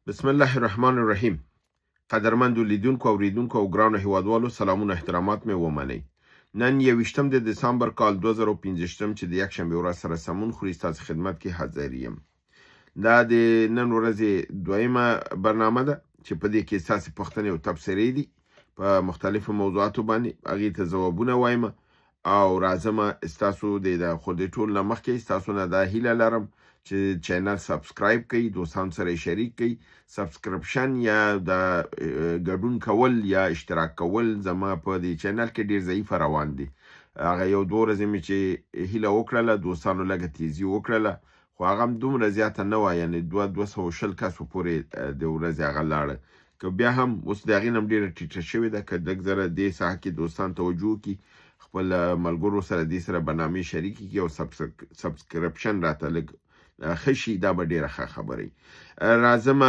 بسم الله الرحمن الرحیم. قدرمندو لیدونکو او اوریدونکو او ګرانو هیوادوالو سلامونه احترامات مې ومنئ. نن 21 د دسامبر کال 2015 چې د یکشنبې ورځ سره سمون خوري ستاسو خدمت کې حاضر یم. دا د نن ورځې دویمه برنامه ده چې په دې کې ستاسو پوښتنې او تبصرې دي په مختلفو موضوعاتو باندې هغې ته ځوابونه وایم او راځم ستاسو د خو د ټول نه مخکې ستاسو نه دا هیله لرم چې چینل سبسکرایب کړئ، دوستانو سره شریک کړئ. سبسکرپشن یا د ګډون کول یا اشتراک کول زما په دې چینل کې ډیر ضعیف روان دي. هغه یو دوه ورځې مې چې هیله وکړله، دوستانو لږه تیزي وکړله، خو هغه هم دومره زیاته نه وه، یعنې 220 کسو پورې د ورځې هغه لاړه. که بیا هم اوس د هغې نه هم ډېره ټیټه شوې ده. که لږ زره دې ساحه کې دوستان توجه وکړي، خپل ملګرو سره دې سره برنامې شریکې کړي او سبسکرپشن راته لږ ښه شي، دا به ډېره ښه خبره وي. راځم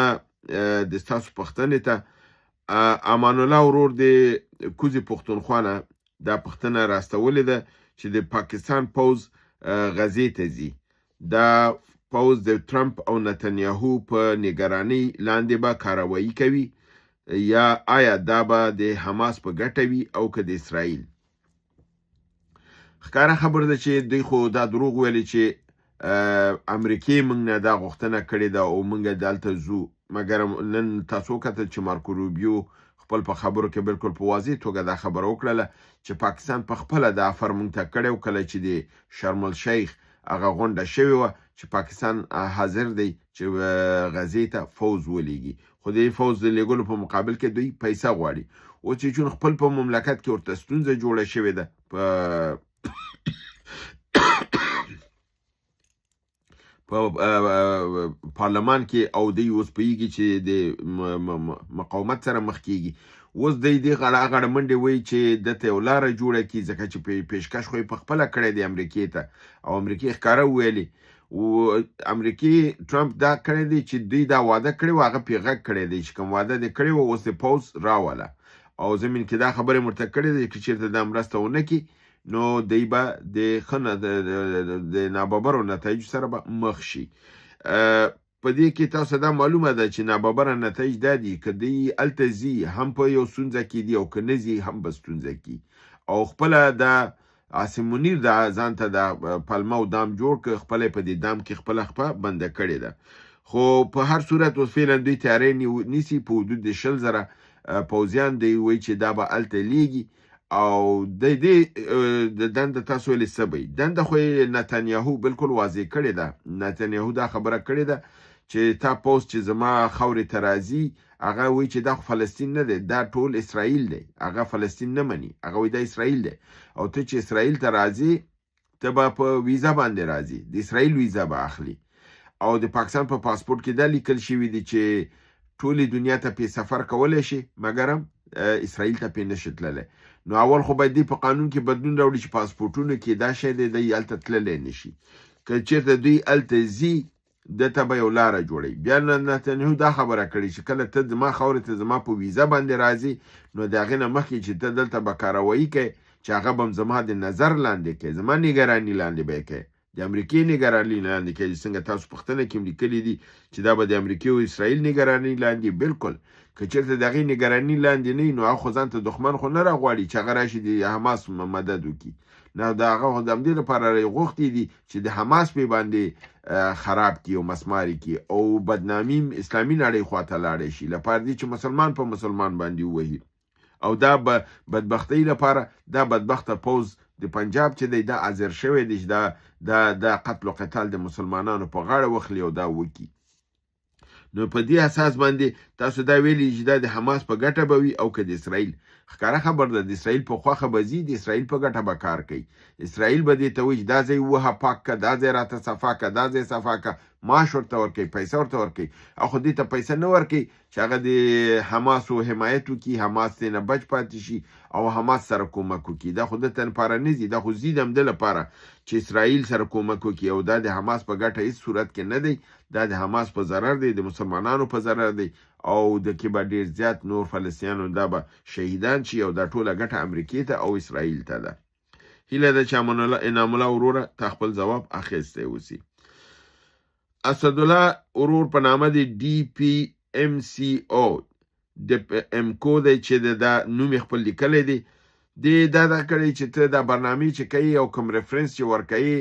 د ستاسو پوښتنې ته. امان الله ورور د کوزې پښتونخوا نه دا پوښتنه راستولې ده چې د پاکستان پوځ غزې ته ځي. دا پوځ د ټرمپ او نتنیاهو په نگرانۍ لاندې به کاروایی کوي یا آیا دا به د حماس په ګټه وي او که د اسرائیل؟ ښکاره خبره ده چې دوی خو دا دروغ ویلي چې امریکې موږ نه دا غوښتنه کړې ده او موږ دلته ځو، مګر نن تاسو وکتل چې مارکو روبیو خپل په خبرو کې بالکل په واضح توګه دا خبره وکړله چې پاکستان په خپله دا افر موږ ته کړی و کله چې د شرم الشیخ هغه غونډه شوې وه چې پاکستان حاضر دی چې غزې ته فوز ولیږي، خو د فوز د لیږلو په مقابل کې دوی پیسه غواړي. اوس چې چون خپل په مملکت کې ورته ستونزه جوړه شوې ده په پارلمان کې او دوی اوس پوهېږي چې د مقاومت سره مخ کېږي. اوس دوی دې غړه منډې وایي چې دته یو لاره جوړه کړي، ځکه چې پیشکش خو یې پخپله کړی دی امریکې ته، او امریکې ښکاره وویلې او امریکې ټرمپ دا کړی دی چې دوی دا واده کړی و، هغه پې غږ کړی دی چې کوم واده دې کړی و اوس د پوځ راوله، او زمین کې دا خبرې ورته کړې دی چې چېرته دا مرسته ونه کړي نو دی به د ناببرو نتایجو سره به مخ شي. په دې کې تاسو دا معلومه ده چې ناببره نتایج دا دي که دی هلته ځي هم په یو ستونزه کې دي او که نه ځي هم په ستونزه کې، او خپله دا عاصم منیر دا ځان ته دا پلمه او دام جوړ کړ، خپله په دې دام کې خپله خپه بنده کړې ده. خو په هر صورت اوس فعلا دوی تیاری نیسي په حدود د 100,000 پوځیان دی وایي چې دا به هلته لیږي او د دې د دنده تاسو ویلې څه به وي. دنده خو یې نتنیاهو بالکل واضح کړې ده. نتنیاهو دا خبره کړې ده چې تا پوځ چې زما خاورې ته راځي، هغه وایي چې دا خو فلسطین نه دی، دا ټول اسرائیل دی، هغه فلسطین نه مني، هغه وایي دا اسرائیل دی، او ته چې اسرائیل ته راځي ته به په ویزا باندې راځي، د اسرائیل ویزا به اخلي، او د پاکستان په پاسپورت کې دا لیکل شوي دي چې ټولې دنیا ته پې سفر کولی شي مګر هم اسرائیل ته پې نشي تللی. نو اول خو باید دی په قانون کې بدلون راوړي چې پاسپورټونو کې دا شی دی دی هلته تللی نشي. که چېرته دوی هلته ځي دته به یو لاره جوړوي. بیا نتنیاهو دا خبره کړې چې کله ته زما خاورې ته زما په ویزا باندې راځي نو د هغې نه مخکې چې ته دلته به کاروایی کوې چې هغه به هم زما د نظر لاندې کوې، زما نګراني لاندې به یې کوې، د امریکې نګراني لاندې کوي. څنګه تاسو پوښتنه کې هم لیکلي دي چې دا به د امریکې او اسرائیل نګراني لاندې، بالکل که چېرته د هغې نګراني لاندې نه وي نو هغه خو ځان ته دښمن خو نه راغواړي چې هغه راشي د حماس مدد وکړي. نه د هغه خو د همدې لپاره غوښتي دي چې د حماس پې باندې خراب کړي او مسماري کړي او بدنامي اسلامي نړۍ خواته لاړی شي، لپاره دي چې مسلمان په مسلمان باندې ووهي. او دا بدبختۍ لپاره دا بدبخته پوځ د پنجاب چې دی دا حاضر شوی دی چې دا قتل و قتال د مسلمانانو په غاړه وخلي او دا وکړي. نو په دې اساس باندې تاسو دا ویلي چې دا د حماس په ګټه به وي او که د اسرائیل. ښکاره خبر ده د اسرائیل په خوښه به ځي، د اسرائیل په ګټه به کار کوي. اسرائیل به دې ته وایي چې دا ځای ووهه پاک که، دا ځای راته صفا که، دا ځای صفا که، معاش ورته ورکوي، پیسه ورته ورکوي، او خو دې ته پیسه نه ورکوي چې هغه د حماسو حمایت وکړي، حماس ترې نه بچ پاتې شي او حماس سره کومک وکړي. دا خو دته لپاره نه ځي، دا خو ځي د همده لپاره چې اسرائیل سره کومک وکړي، او دا د حماس په ګټه هېڅ صورت کې نه دی، دا د حماس په ضرر دی، د مسلمانانو په ضرر دی، او د کې به ډېر زیات نور فلسطینیانو دا به شهیدان شي، او دا ټوله ګټه امریکې ته او اسرائیل ته ده. هیله ده چې انعام الله وروره تا خپل ځواب اخیستی اوسي. اسدالله ورور په نامه د ډي پی MCO د MCO دی چې دا نوم یې خپل لیکلی دی دا کړی چې ته دا برنامې چې کوي او کوم ریفرنس چې ورکوي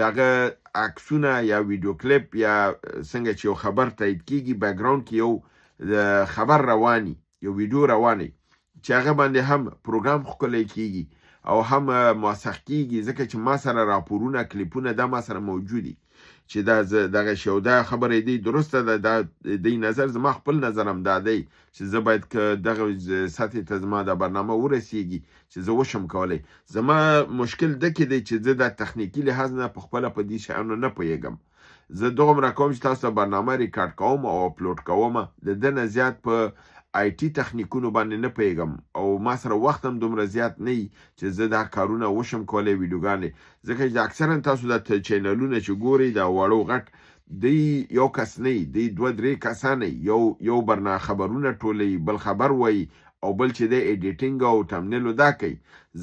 دغه عکسونه یا ویډیو کلیپ یا څنګه چې یو خبر تایید کیږي بیکګراوند کې یو خبر رواني یو ویډیو رواني چې هغه باندې هم پروګرام ښکلی کیږي او هم موثق کیږي ځکه چې ما سره راپورونه کلیپونه دا ما سره موجودي چې دا دغه شی او دا خبره دی درسته ده دا دی نظر زما خپل نظر هم دا دی چې زه باید که دغه سطحې ته زما دا برنامه ورسیږي چې زه وشم کولی زما مشکل دکې دی چې زه دا تخنیکي لحاظ نه پخپله په دې شیانو نه پوهېږم زه دومره کوم چې تاسو ته برنامه ریکارډ کوم او اپلوډ کوم د ده نه زیات په آی ټي تخنیکونو باندې نه پوهېږم او ما سره وخت هم دومره زیات نه وي چې زه دا کارونه وشم کولی ویډیوګانې ځکه چې اکثرا تاسو دا چینلونه چې ګورئ دا وړو غټ دی یو کس نه وي دی دوه درې کسانه یو خبرونه ټولوي بل خبر وایي او بل چې دی ایډیټینګ او تمنیل دا کوي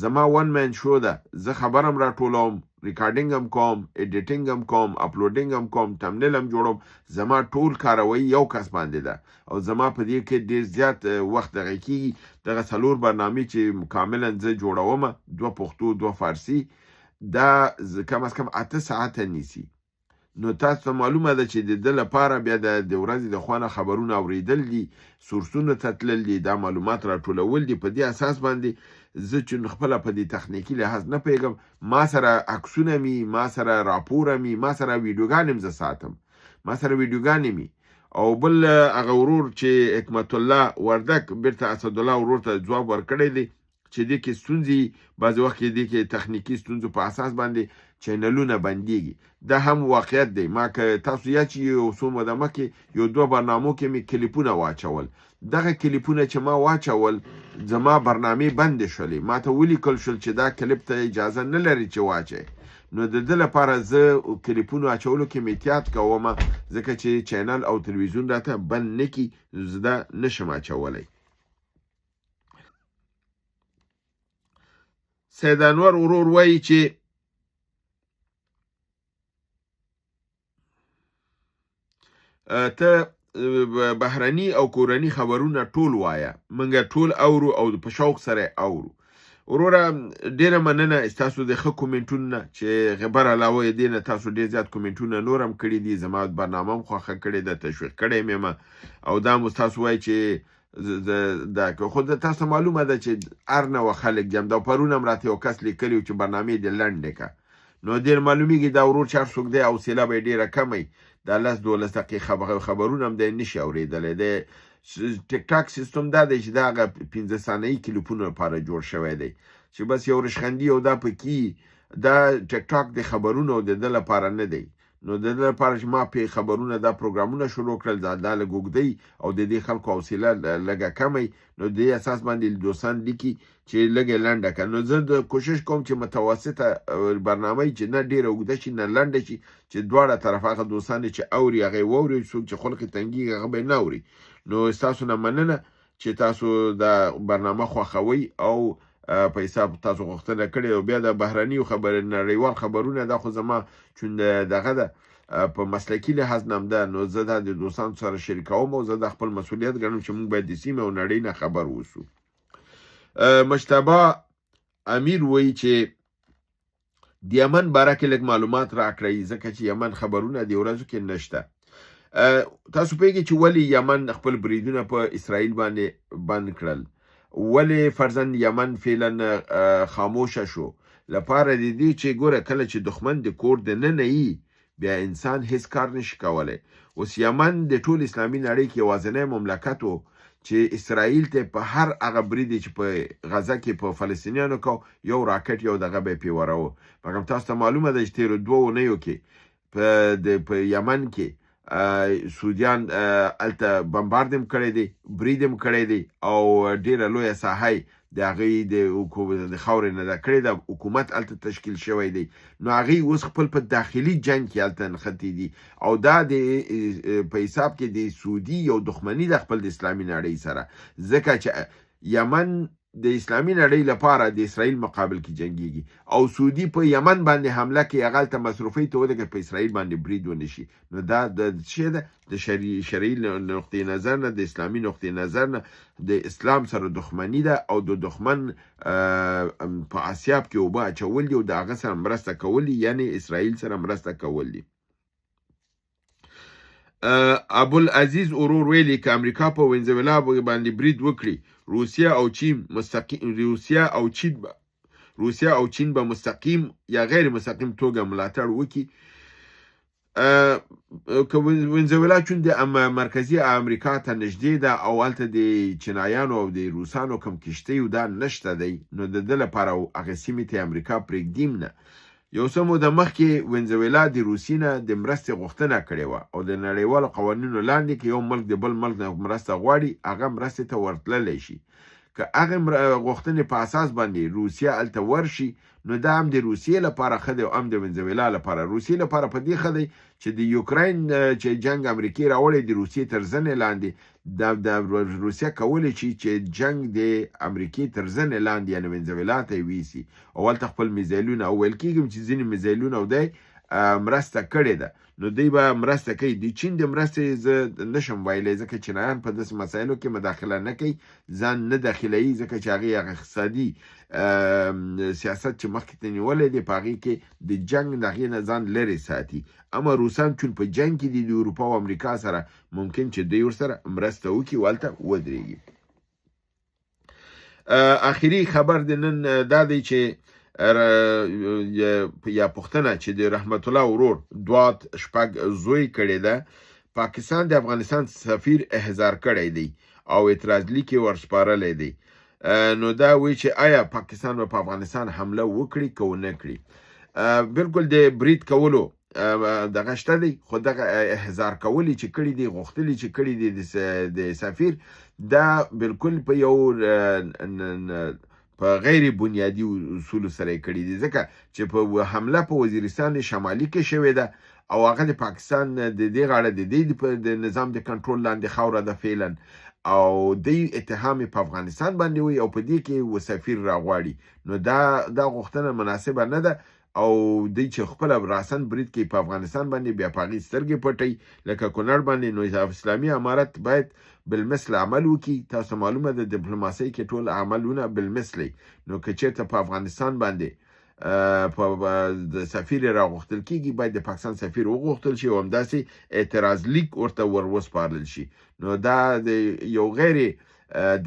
زما ون مین شو ده زه خبر هم راټولوم ریکارډینګ هم کوم ایډیټینګ هم کوم اپلوډینګ هم کوم تمنیل هم جوړوم زما ټول کاروي یو کس باندې ده او زما په دې کې ډېر زیات وخت دغه کېږي دغه څلور برنامې چې کاملا زه جوړوم دوه پښتو دوه فارسي دا کم از کم 8 ساعته نیسي نو تاسو ته معلومه ده چې د ده لپاره بیا د ورځې د خوا نه خبرونه اورېدل دي سورسونو ته تلل دي دا معلومات راټولول دي په دې اساس باندې زه چې خپله په دې تخنیکي لحاظ نه پوهېږم ما سره عکسونه مي ما سره راپوره مي ما سره ویډیوګانې زه ساتم ما سره ویډیوګانې مي او بل هغه ورور چې حکمت الله وردک بیرته اسدالله ورور ته ځواب ورکړی دی چې دې کې ستونزې بعضې وخت کې دې کې تخنیکي ستونزو په اساس باندې چینلونه بندېږي دا هم واقعیت دی ما که تاسو یاد چې یو څو موده مخکې یو دوه برنامو کې مې کلیپونه واچول دغه کلیپونه چې ما واچول زما برنامې بندې شولې ما ته ولیکل شول چې دا کلیپ ته اجازه نه لري چې واچوې نو د ده لپاره زه کلیپونو اچولو کې مې احتیاط کوم ځکه چې چینل او تلویزیون راته بند نه کړي زه دا نشم اچولی سید انور ورور وایي چې ته بهرني او کورني خبرونه ټول وایه موږ ټول اورو او په شوق سره اورو وروره ډیره مننه ستاسو د ښه کومنټونو نه چې غبر علاوه دې نه تاسو ډېر زیات کومنټونه نور هم کړي دي زما برنامه هم خوښه کړې ده تشویق کړی مې یم او دا مو ستاسو وایي چې دا خو تاسو معلومه ده چې هر نوع خلک دي همدا پرون هم راته یو کس لیکلي و چې برنامې دې لنډې که نو ډېر معلومیږي دا ورور چې هر څوک دی حوصله به یې ډېره کمه دا 10-12 دقیقې خبرونه هم دی نشي اورېدلی د ټیک ټاک سیستم دا دی چې دا هغه 15 ثانیې کلیپونو لپاره جوړ شوی دی چې بس یو رشخندي او دا پکې دا ټیک ټاک د خبرونو د ده لپاره نه دی نو د ده لپاره چې ما پې خبرونه دا پروګرامونه شروع کړل دا لږ اوږدی او د دې خلکو حوصله لږه کمی نو د دې اساس باندې دوستان لیکي چې لږه لنډه کړه نو زه د کوشش کوم چې متوسطه برنامه چې نه ډېره اوږده شي نه لنډه شي چې دواړه طرف هغه دوستان چې اوري هغه یې واوري څوک چې خلق یې تنګېږي هغه به یې نه اوري نو ستاسو نه مننه چې تاسو دا برنامه خوښوئ او په حساب تاسو غوښتنه کړې او بیا د بهرنیو نړیوال خبرونه دا خو زما چون دغه ده په مسلکي لحاظ نه هم ده نو زه دا د دوستانو سره شریکوم او زه د خپل مسؤلیت ګڼم چې موږ باید د سیمې او نړۍ نه خبر اوسو مجتبی امیر وایي چې د یمن باره کې لږ معلومات راکړئ ځکه چې یمن خبرونه د ورځو کې نشته تاسو پوهېږئ چې ولې یمن خپل بریدونه په اسرائیل باندې بند کړل ولې فرضاً یمن فعلا خاموشه شو لپاره د دې چې ګوره کله چې دښمن د کور دننه وي بیا انسان هیڅ کار نشي کولی اوس یمن د ټول اسلامي نړۍ کې یوازینی مملکت و چې اسرائیل ته په هر هغه برید چې په غزه کې په فلسطینیانو کو یو راکټ یو دغه به پې وراوه مګر تاسو ته معلومه ده چې تېرو 2 اونیو کې په یمن کې سعودیان هلته بمبارد هم کړی دی برید هم کړی دی او ډېره لویه ساحه د هغې د خاورې نه ده کړې ده حکومت هلته تشکیل شوی دی نو هغې اوس خپل په داخلي جنګ کې هلته نښتي دي او دا د په حساب کې د سعودي یو دښمني ده خپل د اسلامي نړۍ سره ځکه چې یمن د اسلامي نړۍ لپاره د اسرائیل مقابل کې جنگيږي او سعودي په یمن باندې حمله کوي هغه ته مصرفي ته ولګي په اسرائیل باندې برید ونشي نو دا د څه ده د شرعي نقطې نظر نه د اسلامي نقطې نظر نه د اسلام سره دښمنی ده او د دښمن په اسیاب کې وبا چول دي او د هغه سره مرسته کول یعنی اسرائیل سره مرسته کول دي ابوالعزیز اورور ویلي که امریکا په وینزویلا باندې برید وکړي روسیه او چین به مستقیم یا غیر مستقیم توګه ملاتړ وکړي که وینزویلا چون د مرکزی امریکا ته نږدې ده او هلته د چینایانو او د روسانو کم کشتۍ دا نشته دی نو د ده لپاره هغه سیمې ته امریکا پرېږدیم نه یو څه موده مخکې وینزویلا د روسیې نه د مرستې غوښتنه کړې وه او د نړیوالو قوانینو لاندې که یو ملک د بل ملک نه مرسته غواړي هغه مرستې ته ورتللی شي که هغه غوښتنې په اساس باندې روسیه هلته ورشي نو دا هم د روسیې لپاره ښه دی او هم د وینزویلا لپاره روسیې لپاره په دې ښه دی چې د یوکراین چې جنګ امریکې راوړی د روسیې تر زنې لاندې د روسیه کولی شي چې جنګ د امریکې تر زنې لاندې یعنې وینزویلا ته یې ویسي او هلته خپل میزایلونه او ویل کېږي چې ځینې میزایلونه او دی مرسته کړې ده نو دوی به مرسته کوي د چین د مرستې زه نشم ویلی ځکه چینایان په داسې مسایلو کې مداخله نه کوي ځان نه داخلوي ځکه چې هغې هغه اقتصادي سیاست چې مخکې ته نیولی دی په هغې کې د جنګ د هغې نه ځان لرې ساتي اما روسان چون په جنګ کې دي د اروپا او امریکا سره ممکن چې دوی ورسره مرسته وکړي او هلته ودرېږي آخري خبر د نن دا دی چې یا پوښتنه چې د رحمت الله ورور دوات شپږ زوی کړې ده پاکستان د افغانستان سفیر احضار کړی دی او اعتراض لیک یې ورسپارلی دی نو دا وایي چې آیا پاکستان به په افغانستان حمله وکړي که ونه کړي بلکل د برید کولو دغه شته دی خو دغه احضار کولی چې کړي دي غوښتلي چې کړي دي د سفیر دا بلکل په یو په غیر بنیادی اصول سره کړي دي ځکه چې په حمله په وزیرستان شمالي کې شوې ده او هغه د پاکستان د دې غاړه د دې د نظام د کنټرول لاندې خاوره ده فعلا او د اتهام په افغانستان باندې وي او په دې کې سفیر راغواړي نو دا غوښتنه مناسبه نه ده او دوی چې خپل راسن برید کې په افغانستان باندې بیا پاغي سترګې پټي لکه کونړ باندې نو اسلامي امارت باید بالمثل عمل وکي تاسو معلومه ده ډیپلوماسي کې ټول عملونه بالمثل نو که چېرته په افغانستان باندې په د سفیر راغوښتل کیږي باید د پاکستان سفیر وغوښتل شي او همداسې اعتراض لیک ورته وسپارل شي نو دا د یو غیر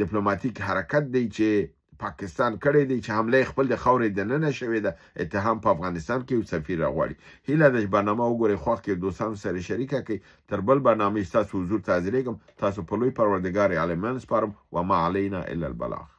ډیپلوماټیک حرکت دی چې پاکستان کړی دی چې حمله خپل د خاورې دننه شوې ده اتهام په افغانستان کې یو سفیر راغواړي هیله ده چې برنامه وګورئ خوښ کې دوستانو سره شریکه کړئ تر بل برنامې ستاسو حضور ته حاضرېږم تاسو په لوی پروردګار عالمان سپارم وما علینا الا البلاغ